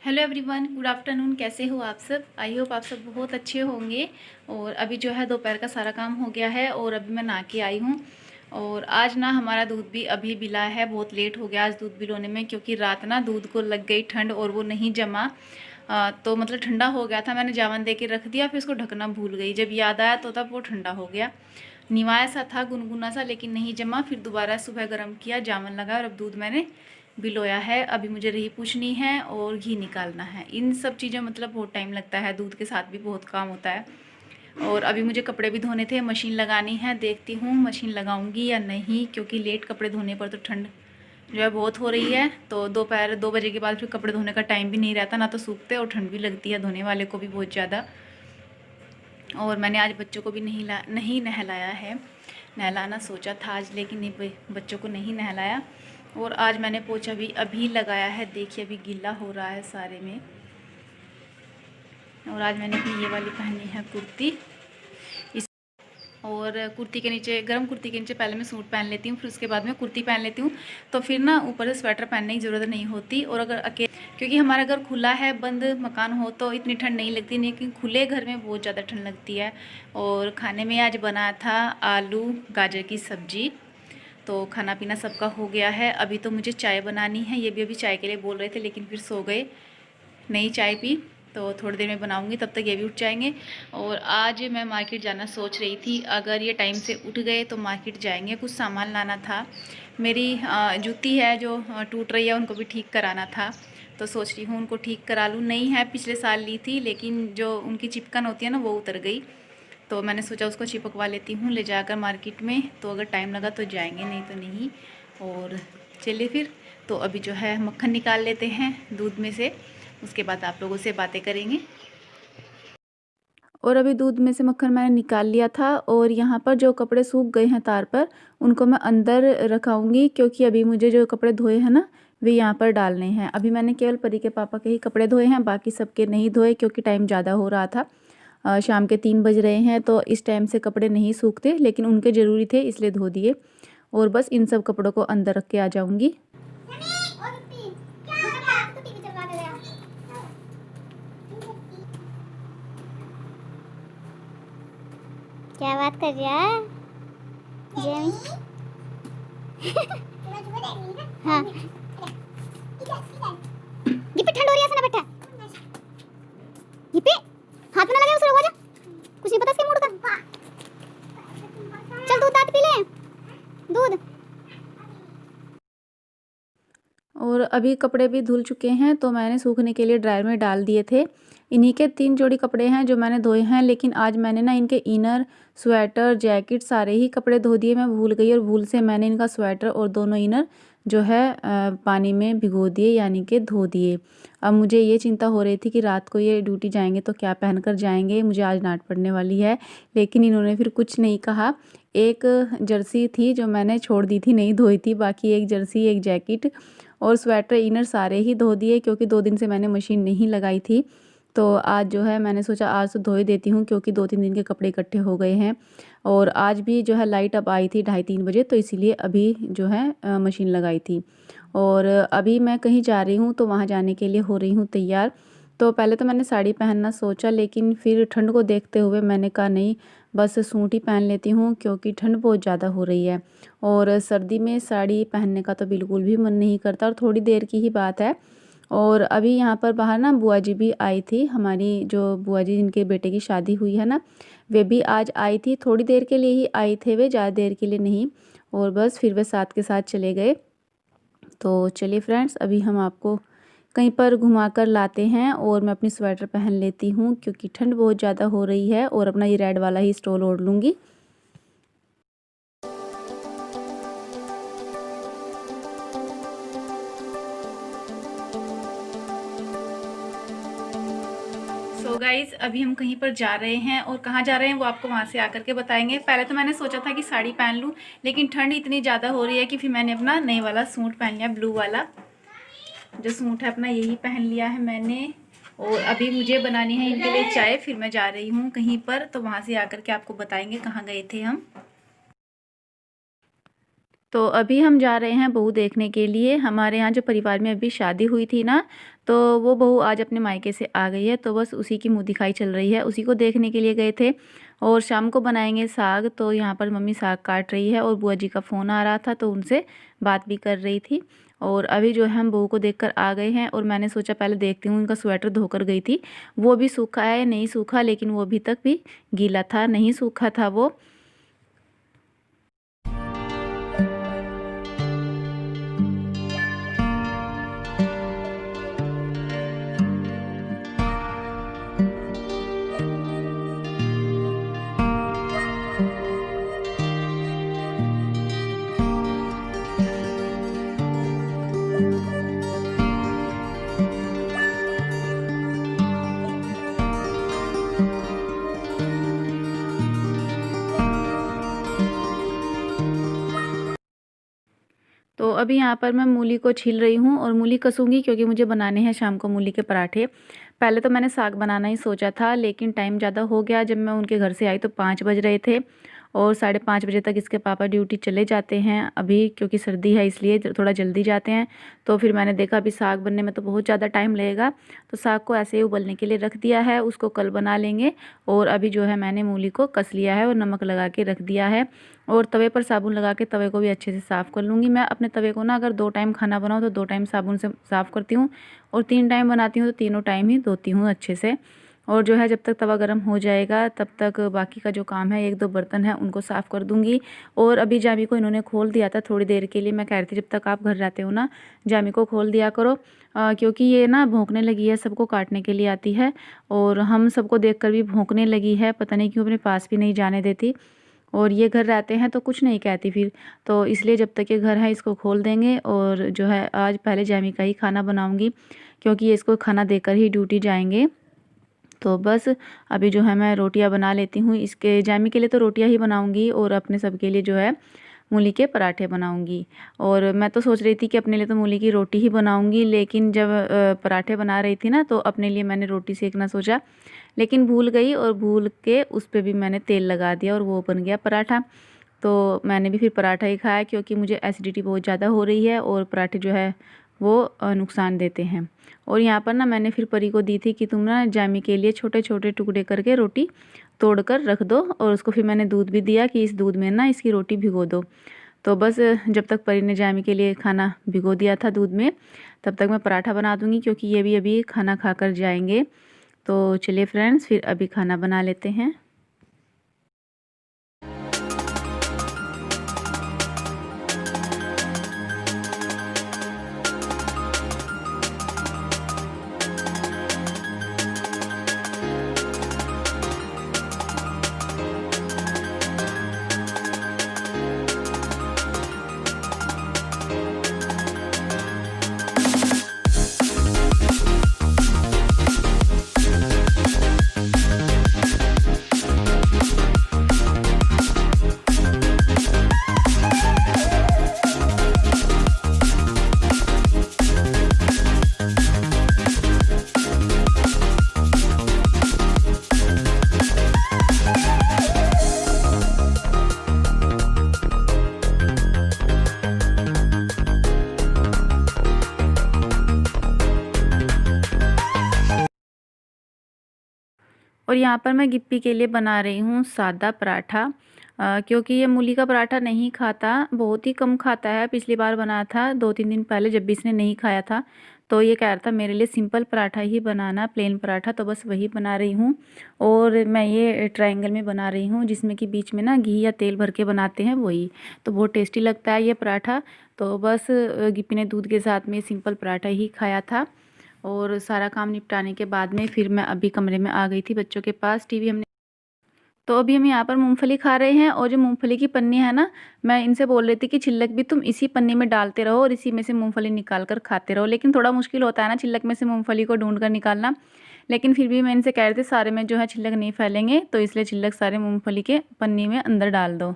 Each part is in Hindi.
Hello everyone, good afternoon. कैसे हो आप सब? आई होप आप सब बहुत अच्छे होंगे। और अभी जो है दोपहर का सारा काम हो गया है और अभी मैं नहा के आई हूँ। और आज ना हमारा दूध भी अभी बिला है, बहुत लेट हो गया आज दूध बिलोने में, क्योंकि रात ना दूध को लग गई ठंड और वो नहीं जमा। तो मतलब ठंडा हो गया था, मैंने जावन दे के रख दिया, फिर उसको ढकना भूल गई। जब याद आया तो तब वो ठंडा हो गया, निवाया सा था, गुनगुना सा, लेकिन नहीं जमा। फिर दोबारा सुबह गर्म किया, जावन लगा और अब दूध मैंने बिलोया है। अभी मुझे रही पूछनी है और घी निकालना है। इन सब चीज़ें मतलब बहुत टाइम लगता है, दूध के साथ भी बहुत काम होता है। और अभी मुझे कपड़े भी धोने थे, मशीन लगानी है, देखती हूँ मशीन लगाऊंगी या नहीं, क्योंकि लेट कपड़े धोने पर तो ठंड जो है बहुत हो रही है। तो दोपहर 2 बजे के बाद फिर कपड़े धोने का टाइम भी नहीं रहता, ना तो सूखते, और ठंड भी लगती है धोने वाले को भी बहुत ज़्यादा। और मैंने आज बच्चों को भी नहीं नहलाया है। नहलाना सोचा था आज, लेकिन नहीं, बच्चों को नहीं नहलाया। और आज मैंने पोछा भी अभी लगाया है, देखिए अभी गीला हो रहा है सारे में। और आज मैंने भी ये वाली पहनी है कुर्ती। और कुर्ती के नीचे, गर्म कुर्ती के नीचे पहले मैं सूट पहन लेती हूँ, फिर उसके बाद में कुर्ती पहन लेती हूँ। तो फिर ना ऊपर से स्वेटर पहनने की ज़रूरत नहीं होती। और अगर अकेले, क्योंकि हमारा घर खुला है, बंद मकान हो तो इतनी ठंड नहीं लगती, लेकिन खुले घर में बहुत ज़्यादा ठंड लगती है। और खाने में आज बना था आलू गाजर की सब्ज़ी। तो खाना पीना सबका हो गया है। अभी तो मुझे चाय बनानी है, ये भी अभी चाय के लिए बोल रहे थे, लेकिन फिर सो गए, नहीं चाय पी। तो थोड़ी देर में बनाऊंगी, तब तक ये भी उठ जाएंगे। और आज मैं मार्केट जाना सोच रही थी, अगर ये टाइम से उठ गए तो मार्केट जाएंगे, कुछ सामान लाना था। मेरी जूती है जो टूट रही है, उनको भी ठीक कराना था। तो सोच रही हूँ उनको ठीक करा लूँ। नहीं है, पिछले साल ली थी, लेकिन जो उनकी चिपकन होती है ना, वो उतर गई। तो मैंने सोचा उसको चिपकवा लेती हूँ ले जाकर मार्केट में। तो अगर टाइम लगा तो जाएंगे, नहीं तो नहीं। और चलिए फिर। तो अभी जो है मक्खन निकाल लेते हैं दूध में से, उसके बाद आप लोगों से बातें करेंगे। और अभी दूध में से मक्खन मैंने निकाल लिया था। और यहाँ पर जो कपड़े सूख गए हैं तार पर, उनको मैं अंदर रखाऊंगी, क्योंकि अभी मुझे जो कपड़े धोए हैं ना, वे यहाँ पर डालने हैं। अभी मैंने केवल परी के पापा के ही कपड़े धोए हैं, बाकी सबके नहीं धोए, क्योंकि टाइम ज़्यादा हो रहा था। शाम के 3 बज रहे हैं, तो इस टाइम से कपड़े नहीं सूखते, लेकिन उनके ज़रूरी थे इसलिए धो दिए। और बस इन सब कपड़ों को अंदर रख के आ जाऊंगी। क्या बात कर रहा है हाँ, ये पे ठंड हो रही है ना बेटा, ये पे हाथ में ना लगे, उसे रुक जा, कुछ नहीं पता इसके मूड का। चल दूध दांत पी ले, दूध। और अभी कपड़े भी धुल चुके हैं, तो मैंने सूखने के लिए ड्रायर में डाल दिए थे। इन्हीं के 3 जोड़ी कपड़े हैं जो मैंने धोए हैं, लेकिन आज मैंने ना इनके इनर, स्वेटर, जैकेट सारे ही कपड़े धो दिए। मैं भूल गई, और भूल से मैंने इनका स्वेटर और दोनों इनर जो है पानी में भिगो दिए, यानी कि धो दिए। अब मुझे ये चिंता हो रही थी कि रात को ये ड्यूटी जाएंगे तो क्या पहन कर जाएंगे, मुझे आज डांट पड़ने वाली है। लेकिन इन्होंने फिर कुछ नहीं कहा। एक जर्सी थी जो मैंने छोड़ दी थी, नहीं धोई थी, बाकी एक जर्सी, एक जैकेट और स्वेटर, इनर सारे ही धो दिए, क्योंकि 2 दिन से मैंने मशीन नहीं लगाई थी। तो आज जो है मैंने सोचा आज तो धो ही देती हूँ, क्योंकि 2-3 दिन के कपड़े इकट्ठे हो गए हैं। और आज भी जो है लाइट अब आई थी 2:30-3 बजे, तो इसीलिए अभी जो है मशीन लगाई थी। और अभी मैं कहीं जा रही हूँ, तो वहाँ जाने के लिए हो रही हूँ तैयार। तो पहले तो मैंने साड़ी पहनना सोचा, लेकिन फिर ठंड को देखते हुए मैंने कहा नहीं, बस सूट ही पहन लेती हूँ, क्योंकि ठंड बहुत ज़्यादा हो रही है। और सर्दी में साड़ी पहनने का तो बिल्कुल भी मन नहीं करता, और थोड़ी देर की ही बात है। और अभी यहाँ पर बाहर ना बुआ जी भी आई थी, हमारी जो बुआ जी जिनके बेटे की शादी हुई है ना, वे भी आज आई थी। थोड़ी देर के लिए ही आई थे वे, ज़्यादा देर के लिए नहीं। और बस फिर वे साथ के साथ चले गए। तो चलिए फ्रेंड्स, अभी हम आपको कहीं पर घुमा कर लाते हैं। और मैं अपनी स्वेटर पहन लेती हूँ, क्योंकि ठंड बहुत ज़्यादा हो रही है। और अपना ये रेड वाला ही स्टोल ओढ़ लूँगी। सो गाइज, अभी हम कहीं पर जा रहे हैं, और कहाँ जा रहे हैं वो आपको वहाँ से आकर के बताएंगे। पहले तो मैंने सोचा था कि साड़ी पहन लूँ, लेकिन ठंड इतनी ज़्यादा हो रही है कि फिर मैंने अपना नए वाला सूट पहन लिया, ब्लू वाला जो सूट है अपना, यही पहन लिया है मैंने। और अभी मुझे बनानी है इनके लिए चाय, फिर मैं जा रही हूँ कहीं पर, तो वहाँ से आकर के आपको बताएंगे कहाँ गए थे हम। तो अभी हम जा रहे हैं बहू देखने के लिए। हमारे यहाँ जो परिवार में अभी शादी हुई थी ना, तो वो बहू आज अपने मायके से आ गई है, तो बस उसी की मुँह दिखाई चल रही है, उसी को देखने के लिए गए थे। और शाम को बनाएंगे साग, तो यहाँ पर मम्मी साग काट रही है और बुआ जी का फ़ोन आ रहा था तो उनसे बात भी कर रही थी। और अभी जो है हम बहू को देखकर आ गए हैं और मैंने सोचा पहले देखती हूँ, उनका स्वेटर धोकर गई थी, वो भी सूखा है नहीं सूखा, लेकिन वो अभी तक भी गीला था, नहीं सूखा था वो। तो अभी यहाँ पर मैं मूली को छील रही हूँ और मूली कसूँगी क्योंकि मुझे बनाने हैं शाम को मूली के पराठे। पहले तो मैंने साग बनाना ही सोचा था, लेकिन टाइम ज़्यादा हो गया। जब मैं उनके घर से आई तो 5 बज रहे थे और 5:30 बजे तक इसके पापा ड्यूटी चले जाते हैं अभी, क्योंकि सर्दी है इसलिए थोड़ा जल्दी जाते हैं। तो फिर मैंने देखा अभी साग बनने में तो बहुत ज़्यादा टाइम लगेगा, तो साग को ऐसे ही उबलने के लिए रख दिया है, उसको कल बना लेंगे। और अभी जो है मैंने मूली को कस लिया है और नमक लगा के रख दिया है, और तवे पर साबुन लगा के तवे को भी अच्छे से साफ़ कर लूँगी। मैं अपने तवे को ना अगर 2 टाइम खाना बनाऊँ तो 2 टाइम साबुन से साफ़ करती हूँ, और 3 टाइम बनाती हूँ तो तीनों टाइम ही धोती हूँ अच्छे से। और जो है जब तक तवा गर्म हो जाएगा तब तक बाकी का जो काम है, 1-2 बर्तन है उनको साफ़ कर दूँगी। और अभी जामी को इन्होंने खोल दिया था थोड़ी देर के लिए, मैं कह रही थी जब तक आप घर रहते हो ना जामी को खोल दिया करो, क्योंकि ये ना भौंकने लगी है, सबको काटने के लिए आती है और हम सबको देखकर भी भौंकने लगी है, पता नहीं क्यों अपने पास भी नहीं जाने देती। और ये घर रहते हैं तो कुछ नहीं कहती फिर, तो इसलिए जब तक ये घर है इसको खोल देंगे। और जो है आज पहले जामी का ही खाना बनाऊंगी, क्योंकि ये इसको खाना देकर ही ड्यूटी जाएंगे। तो बस अभी जो है मैं रोटियां बना लेती हूँ, इसके जामी के लिए तो रोटियां ही बनाऊंगी और अपने सबके लिए जो है मूली के पराठे बनाऊंगी। और मैं तो सोच रही थी कि अपने लिए तो मूली की रोटी ही बनाऊंगी, लेकिन जब पराठे बना रही थी ना तो अपने लिए मैंने रोटी सेकना सोचा, लेकिन भूल गई और भूल के उस पर भी मैंने तेल लगा दिया और वो बन गया पराठा। तो मैंने भी फिर पराठा ही खाया, क्योंकि मुझे एसिडिटी बहुत ज़्यादा हो रही है और पराठे जो है वो नुकसान देते हैं। और यहाँ पर ना मैंने फिर परी को दी थी कि तुम ना जामी के लिए छोटे छोटे टुकड़े करके रोटी तोड़ कर रख दो, और उसको फिर मैंने दूध भी दिया कि इस दूध में ना इसकी रोटी भिगो दो। तो बस जब तक परी ने जामी के लिए खाना भिगो दिया था दूध में, तब तक मैं पराठा बना दूँगी, क्योंकि ये भी अभी खाना खा कर जाएंगे। तो चलिए फ्रेंड्स, फिर अभी खाना बना लेते हैं। और यहाँ पर मैं गिप्पी के लिए बना रही हूँ सादा पराठा, क्योंकि ये मूली का पराठा नहीं खाता, बहुत ही कम खाता है। पिछली बार बनाया था 2-3 दिन पहले, जब भी इसने नहीं खाया था तो ये कह रहा था मेरे लिए सिंपल पराठा ही बनाना, प्लेन पराठा, तो बस वही बना रही हूँ। और मैं ये ट्रायंगल में बना रही हूँ, जिसमें कि बीच में ना घी या तेल भर के बनाते हैं वही, तो बहुत टेस्टी लगता है ये पराठा। तो बस गिप्पी ने दूध के साथ में सिंपल पराठा ही खाया था। और सारा काम निपटाने के बाद में फिर मैं अभी कमरे में आ गई थी बच्चों के पास, टीवी हमने, तो अभी हम यहाँ पर मूंगफली खा रहे हैं। और जो मूंगफली की पन्नी है ना, मैं इनसे बोल रही थी कि छिलक भी तुम इसी पन्नी में डालते रहो और इसी में से मूंगफली निकाल कर खाते रहो, लेकिन थोड़ा मुश्किल होता है ना छिलक में से मूंगफली को ढूंढ कर निकालना। लेकिन फिर भी मैं इनसे कह रही थी सारे में जो है छिलक नहीं फैलेंगे, तो इसलिए छिलक सारे मूंगफली के पन्नी में अंदर डाल दो।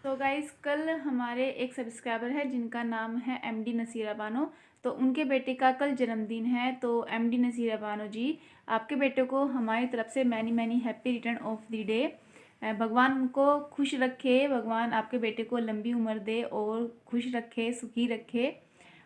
तो गाइस, कल हमारे एक सब्सक्राइबर है जिनका नाम है एमडी नसीरा बानो, तो उनके बेटे का कल जन्मदिन है। तो एमडी नसीरा बानो जी, आपके बेटे को हमारी तरफ से many many happy return of the day. भगवान उनको खुश रखे, भगवान आपके बेटे को लंबी उम्र दे और खुश रखे, सुखी रखे।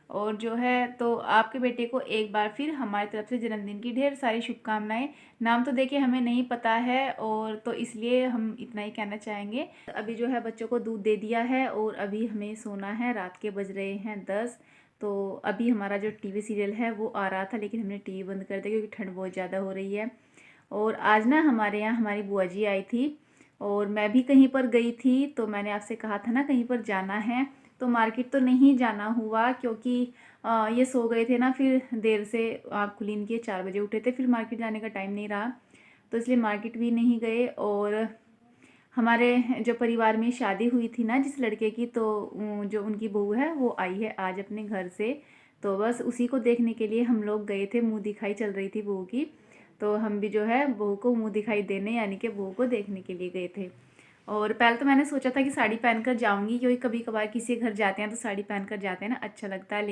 और जो है तो आपके बेटे को एक बार फिर हमारी तरफ से जन्मदिन की ढेर सारी शुभकामनाएं। नाम तो देखिए हमें नहीं पता है, और तो इसलिए हम इतना ही कहना चाहेंगे। अभी जो है बच्चों को दूध दे दिया है और अभी हमें सोना है। रात के बज रहे हैं 10। तो अभी हमारा जो टीवी सीरियल है वो आ रहा था, लेकिन हमने टीवी बंद कर दिया क्योंकि ठंड बहुत ज़्यादा हो रही है। और आज ना हमारे यहाँ हमारी बुआ जी आई थी और मैं भी कहीं पर गई थी। तो मैंने आपसे कहा था ना कहीं पर जाना है, तो मार्केट तो नहीं जाना हुआ क्योंकि ये सो गए थे ना। फिर देर से आँख खुली इनकी, 4 बजे उठे थे, फिर मार्केट जाने का टाइम नहीं रहा, तो इसलिए मार्केट भी नहीं गए। और हमारे जो परिवार में शादी हुई थी ना जिस लड़के की, तो जो उनकी बहू है वो आई है आज अपने घर से। तो बस उसी को देखने के लिए हम लोग गए थे। मुँह दिखाई चल रही थी बहू की, तो हम भी जो है बहू को मुँह दिखाई देने यानी कि बहू को देखने के लिए गए थे। और पहले तो मैंने सोचा था कि साड़ी पहनकर जाऊंगी, क्योंकि कभी कभार किसी के घर जाते हैं तो साड़ी पहनकर जाते हैं ना, अच्छा लगता है।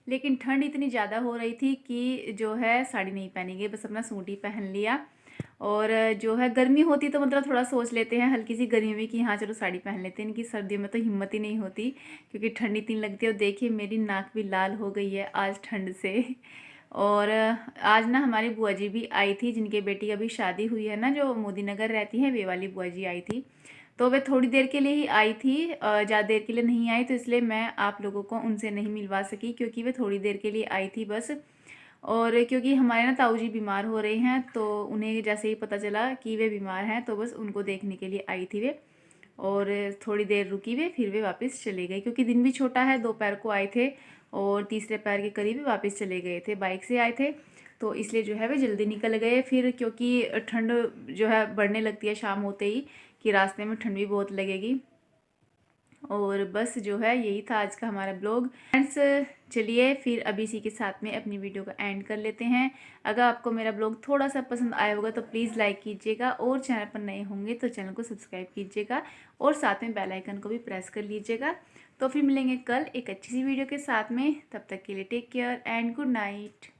लेकिन ठंड इतनी ज़्यादा हो रही थी कि जो है साड़ी नहीं पहनी गई, बस अपना सूट ही पहन लिया। और जो है गर्मी होती तो मतलब थोड़ा सोच लेते हैं हल्की सी गर्मी में कि हाँ चलो साड़ी पहन लेते हैं, इनकी सर्दियों में तो हिम्मत ही नहीं होती क्योंकि ठंड इतनी लगती है। और देखिए मेरी नाक भी लाल हो गई है आज ठंड से। और आज ना हमारी बुआ जी भी आई थी, जिनके बेटी की अभी शादी हुई है ना, जो मोदी नगर रहती हैं, वे वाली बुआ जी आई थी। तो वे थोड़ी देर के लिए ही आई थी, ज़्यादा देर के लिए नहीं आई, तो इसलिए मैं आप लोगों को उनसे नहीं मिलवा सकी क्योंकि वे थोड़ी देर के लिए आई थी बस। और क्योंकि हमारे ना ताऊ जी बीमार हो रहे हैं, तो उन्हें जैसे ही पता चला कि वे बीमार हैं तो बस उनको देखने के लिए आई थी वे। और थोड़ी देर रुकी वे, फिर वे वापस चले गए क्योंकि दिन भी छोटा है। दोपहर को आए थे और तीसरे पैर के करीब वापस चले गए थे, बाइक से आए थे, तो इसलिए जो है वे जल्दी निकल गए फिर, क्योंकि ठंड जो है बढ़ने लगती है शाम होते ही, कि रास्ते में ठंड भी बहुत लगेगी। और बस जो है यही था आज का हमारा ब्लॉग फ्रेंड्स। चलिए फिर अभी इसी के साथ में अपनी वीडियो को एंड कर लेते हैं। अगर आपको मेरा ब्लॉग थोड़ा सा पसंद आया होगा तो प्लीज़ लाइक कीजिएगा, और चैनल पर नए होंगे तो चैनल को सब्सक्राइब कीजिएगा, और साथ में बेल आइकन को भी प्रेस कर लीजिएगा। तो फिर मिलेंगे कल एक अच्छी सी वीडियो के साथ में। तब तक के लिए take care and good night.